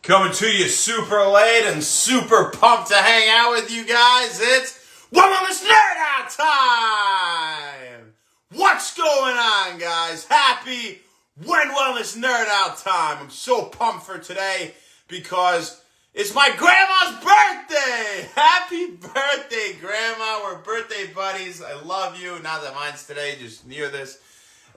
Coming to you super late and super pumped to hang out with you guys. It's Wellness Nerd Out time! What's going on, guys? Happy Wellness Nerd Out time. I'm so pumped for today because it's my grandma's birthday! Happy birthday, Grandma. We're birthday buddies. I love you. Not that mine's today, just near this.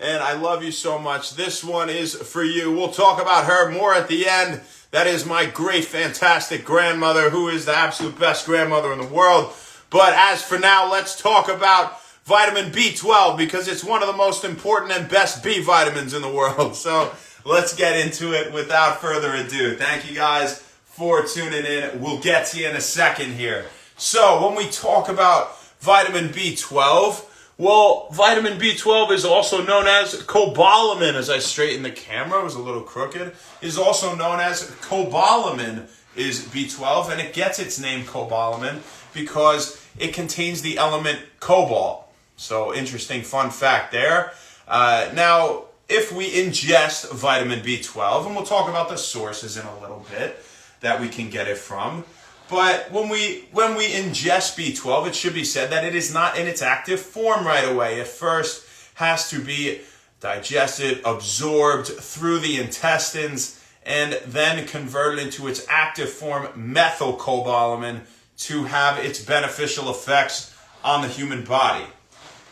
And I love you so much. This one is for you. We'll talk about her more at the end. That is my great, fantastic grandmother, who is the absolute best grandmother in the world. But as for now, let's talk about vitamin B12 because it's one of the most important and best B vitamins in the world. So let's get into it without further ado. Thank you guys for tuning in. We'll get to you in a second here. So when we talk about vitamin B12, well, vitamin B12 is also known as cobalamin. As I straighten the camera, it was a little crooked. Is also known as cobalamin is B12, and it gets its name cobalamin because it contains the element cobalt. So interesting fun fact there. Now, if we ingest vitamin B12, and we'll talk about the sources in a little bit that we can get it from, but when we ingest B12, it should be said that it is not in its active form right away. It first has to be digested, absorbed through the intestines, and then converted into its active form, methylcobalamin, to have its beneficial effects on the human body.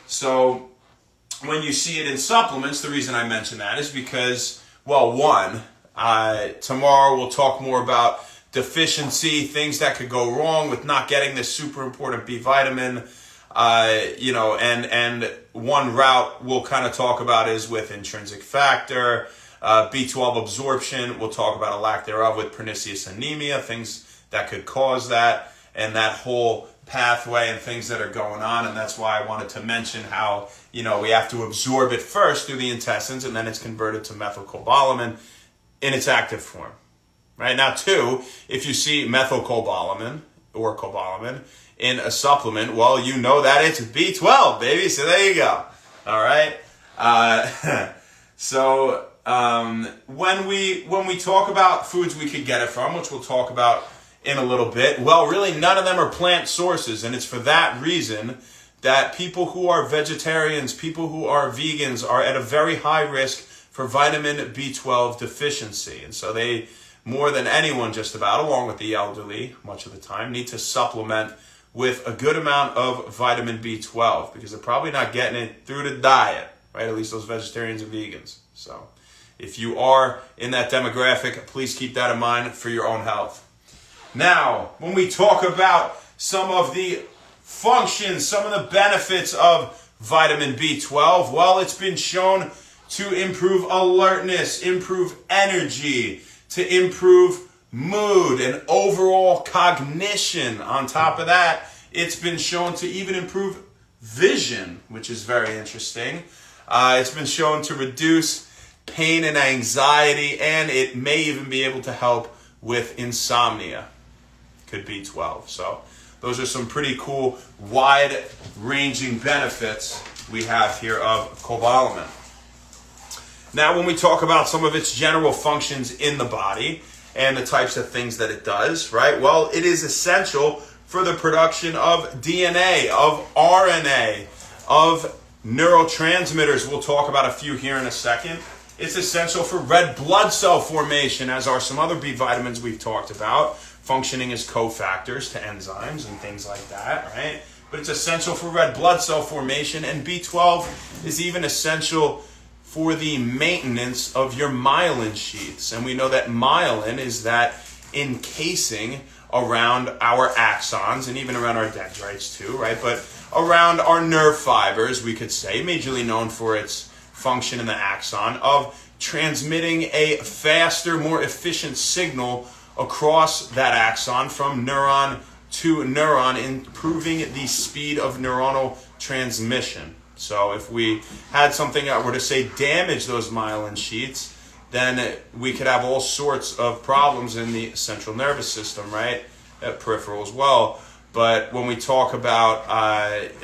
So when you see it in supplements, the reason I mention that is because, well, one, tomorrow we'll talk more about deficiency, things that could go wrong with not getting this super important B vitamin, and one route we'll kind of talk about is with intrinsic factor, B12 absorption. We'll talk about a lack thereof with pernicious anemia, things that could cause that, and that whole pathway and things that are going on. And that's why I wanted to mention how, we have to absorb it first through the intestines, and then it's converted to methylcobalamin in its active form. Right now, two, if you see methylcobalamin or cobalamin in a supplement, well, you know that it's B12, baby. So there you go. All right. When we talk about foods we could get it from, which we'll talk about in a little bit, well, really none of them are plant sources, and it's for that reason that people who are vegetarians, people who are vegans, are at a very high risk for vitamin B12 deficiency, and so they, more than anyone just about, along with the elderly, much of the time, need to supplement with a good amount of vitamin B12 because they're probably not getting it through the diet, right? At least those vegetarians and vegans. So if you are in that demographic, please keep that in mind for your own health. Now, when we talk about some of the functions, some of the benefits of vitamin B12, well, it's been shown to improve alertness, improve energy, to improve mood and overall cognition. On top of that, it's been shown to even improve vision, which is very interesting. It's been shown to reduce pain and anxiety, and it may even be able to help with insomnia. Could be 12. So those are some pretty cool, wide-ranging benefits we have here of cobalamin. Now, when we talk about some of its general functions in the body and the types of things that it does, right? Well, it is essential for the production of DNA, of RNA, of neurotransmitters. We'll talk about a few here in a second. It's essential for red blood cell formation, as are some other B vitamins we've talked about, functioning as cofactors to enzymes and things like that, right? But it's essential for red blood cell formation, and B12 is even essential for the maintenance of your myelin sheaths. And we know that myelin is that encasing around our axons and even around our dendrites too, right? But around our nerve fibers, we could say, majorly known for its function in the axon of transmitting a faster, more efficient signal across that axon from neuron to neuron, improving the speed of neuronal transmission. So if we had something that were to, say, damage those myelin sheaths, then we could have all sorts of problems in the central nervous system, right? Peripheral as well. But when we talk about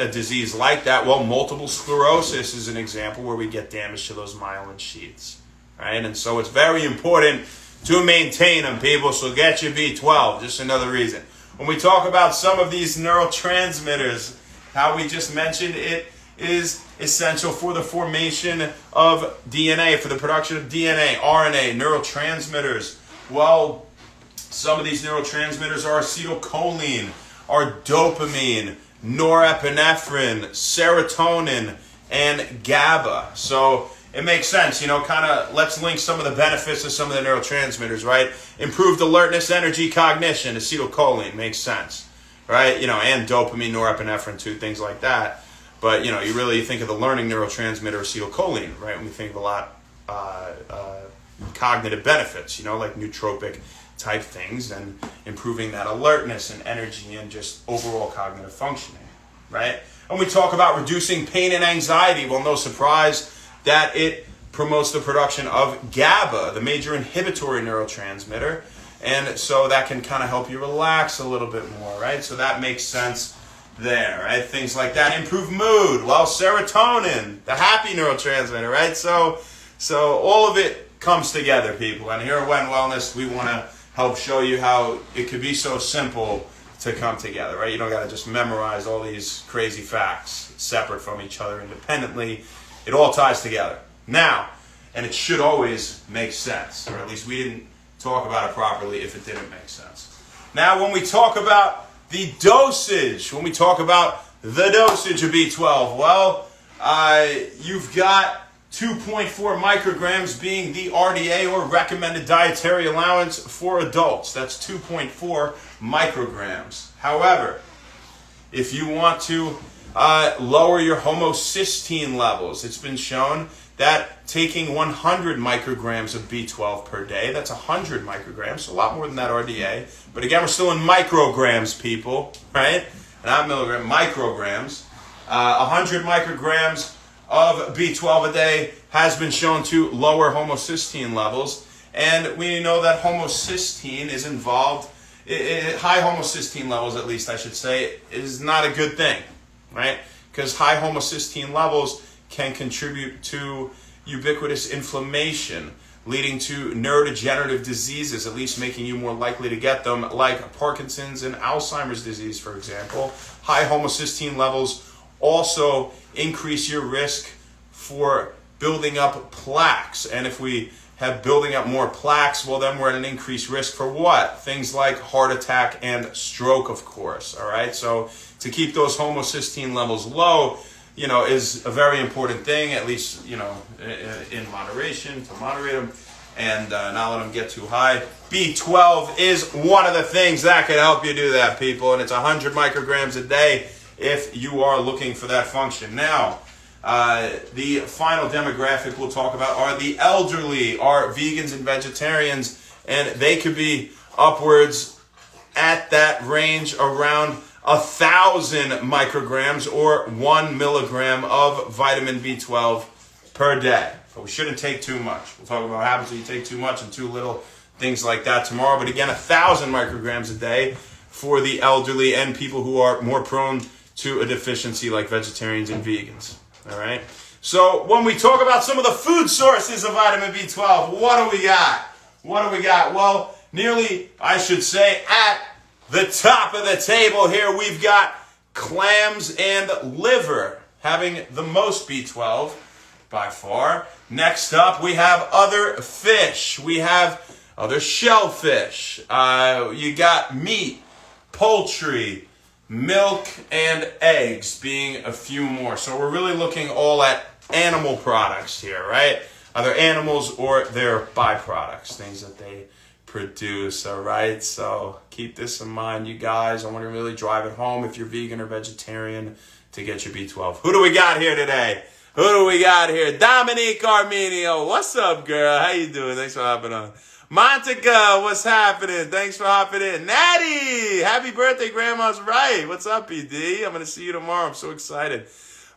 a disease like that, well, multiple sclerosis is an example where we get damage to those myelin sheaths, right? And so it's very important to maintain them, people. So get your B12, just another reason. When we talk about some of these neurotransmitters, how we just mentioned, it is essential for the formation of DNA, for the production of DNA, RNA, neurotransmitters. Well, some of these neurotransmitters are acetylcholine, are dopamine, norepinephrine, serotonin, and GABA. So it makes sense, kind of let's link some of the benefits of some of the neurotransmitters, right? Improved alertness, energy, cognition, acetylcholine, makes sense, right? And dopamine, norepinephrine too, things like that. But, you really think of the learning neurotransmitter acetylcholine, right? When we think of a lot cognitive benefits, like nootropic type things and improving that alertness and energy and just overall cognitive functioning, right? And we talk about reducing pain and anxiety. Well, no surprise that it promotes the production of GABA, the major inhibitory neurotransmitter. And so that can kind of help you relax a little bit more, right? So that makes sense there, right? Things like that. Improve mood. Well, serotonin, the happy neurotransmitter, right? So all of it comes together, people. And here at When Wellness, we want to help show you how it could be so simple to come together, right? You don't got to just memorize all these crazy facts separate from each other independently. It all ties together. Now, and it should always make sense, or at least we didn't talk about it properly if it didn't make sense. Now, when we talk about the dosage, when we talk about the dosage of B12, well, you've got 2.4 micrograms being the RDA, or recommended dietary allowance for adults. That's 2.4 micrograms. However, if you want to lower your homocysteine levels, it's been shown that taking 100 micrograms of B12 per day, that's 100 micrograms, so a lot more than that RDA. But again, we're still in micrograms, people, right? Not milligrams, micrograms. 100 micrograms of B12 a day has been shown to lower homocysteine levels. And we know that homocysteine is involved, high homocysteine levels at least I should say, is not a good thing, right? Because high homocysteine levels can contribute to ubiquitous inflammation, leading to neurodegenerative diseases, at least making you more likely to get them, like Parkinson's and Alzheimer's disease, for example. High homocysteine levels also increase your risk for building up plaques. And if we have building up more plaques, well, then we're at an increased risk for what? Things like heart attack and stroke, of course, all right? So to keep those homocysteine levels low, is a very important thing, at least, in moderation, to moderate them and not let them get too high. B12 is one of the things that can help you do that, people, and it's 100 micrograms a day if you are looking for that function. Now, the final demographic we'll talk about are the elderly, are vegans and vegetarians, and they could be upwards at that range around 1,000 micrograms or 1 milligram of vitamin B12 per day. But we shouldn't take too much. We'll talk about what happens when you take too much and too little, things like that tomorrow. But again, 1,000 micrograms a day for the elderly and people who are more prone to a deficiency like vegetarians and vegans. All right? So when we talk about some of the food sources of vitamin B12, what do we got? Well, nearly, I should say, at the top of the table here, we've got clams and liver having the most B12 by far. Next up, we have other fish. We have other shellfish. You got meat, poultry, milk, and eggs being a few more. So we're really looking all at animal products here, right? Either animals or their byproducts, things that they produce, all right? So keep this in mind, you guys. I want to really drive it home if you're vegan or vegetarian to get your B12. Who do we got here today? Dominique Armenio. What's up, girl? How you doing? Thanks for hopping on. Montica, what's happening? Thanks for hopping in. Natty, happy birthday, Grandma's right. What's up, PD? I'm going to see you tomorrow. I'm so excited.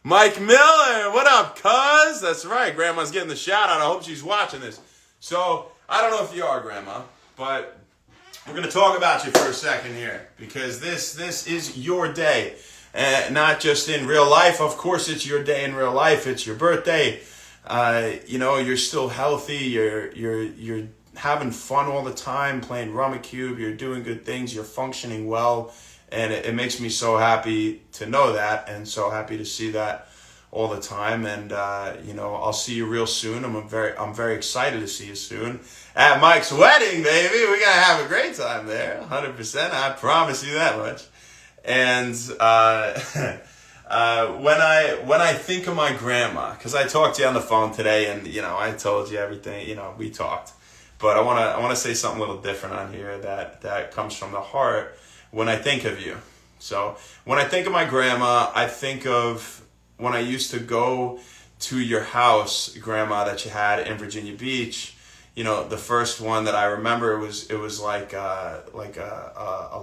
Mike Miller, what up, cuz? That's right, Grandma's getting the shout out. I hope she's watching this. So, I don't know if you are, Grandma, but we're going to talk about you for a second here, because this is your day, not just in real life. Of course, it's your day in real life. It's your birthday. You're still healthy. You're having fun all the time, playing Rummikub, you're doing good things, you're functioning well, and it makes me so happy to know that, and so happy to see that all the time. And I'll see you real soon. I'm very excited to see you soon at Mike's wedding, baby. We're gonna have a great time there, 100%. I promise you that much. And when I think of my grandma, because I talked to you on the phone today, and I told you everything. We talked, but I wanna say something a little different on here that comes from the heart when I think of you. So when I think of my grandma, I think of when I used to go to your house, Grandma, that you had in Virginia Beach. The first one that I remember, it was like a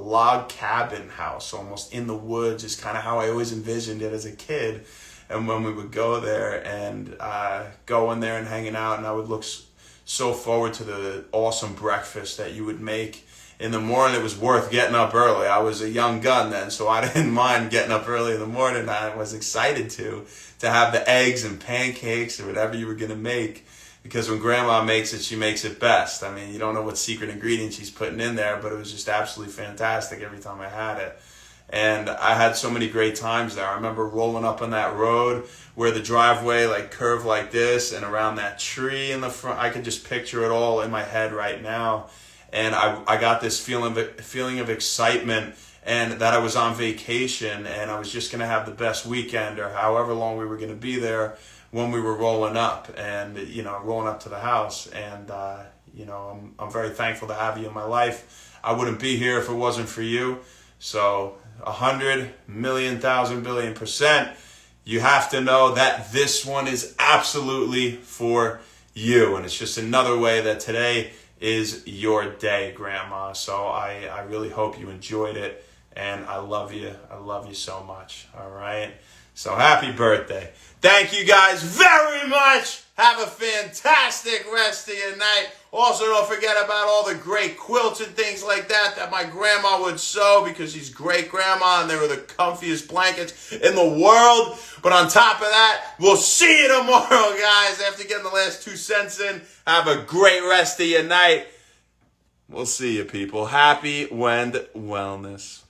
log cabin house, almost in the woods, is kind of how I always envisioned it as a kid. And when we would go there and go in there and hanging out, and I would look so forward to the awesome breakfast that you would make in the morning. It was worth getting up early. I was a young gun then, so I didn't mind getting up early in the morning. I was excited to have the eggs and pancakes or whatever you were going to make. Because when Grandma makes it, she makes it best. I mean, you don't know what secret ingredients she's putting in there, but it was just absolutely fantastic every time I had it. And I had so many great times there. I remember rolling up on that road where the driveway curved like this, and around that tree in the front. I could just picture it all in my head right now. And I got this feeling of excitement, and that I was on vacation, and I was just going to have the best weekend, or however long we were going to be there, when we were rolling up to the house. And I'm very thankful to have you in my life. I wouldn't be here if it wasn't for you. So 100 million, 1,000 billion %, you have to know that this one is absolutely for you. And it's just another way that today is your day, Grandma. So I really hope you enjoyed it, and I love you. I love you so much. All right. So happy birthday. Thank you guys very much. Have a fantastic rest of your night. Also, don't forget about all the great quilts and things like that my grandma would sew, because she's great grandma, and they were the comfiest blankets in the world. But on top of that, we'll see you tomorrow, guys. After getting the last 2 cents in, have a great rest of your night. We'll see you, people. Happy Wend Wellness.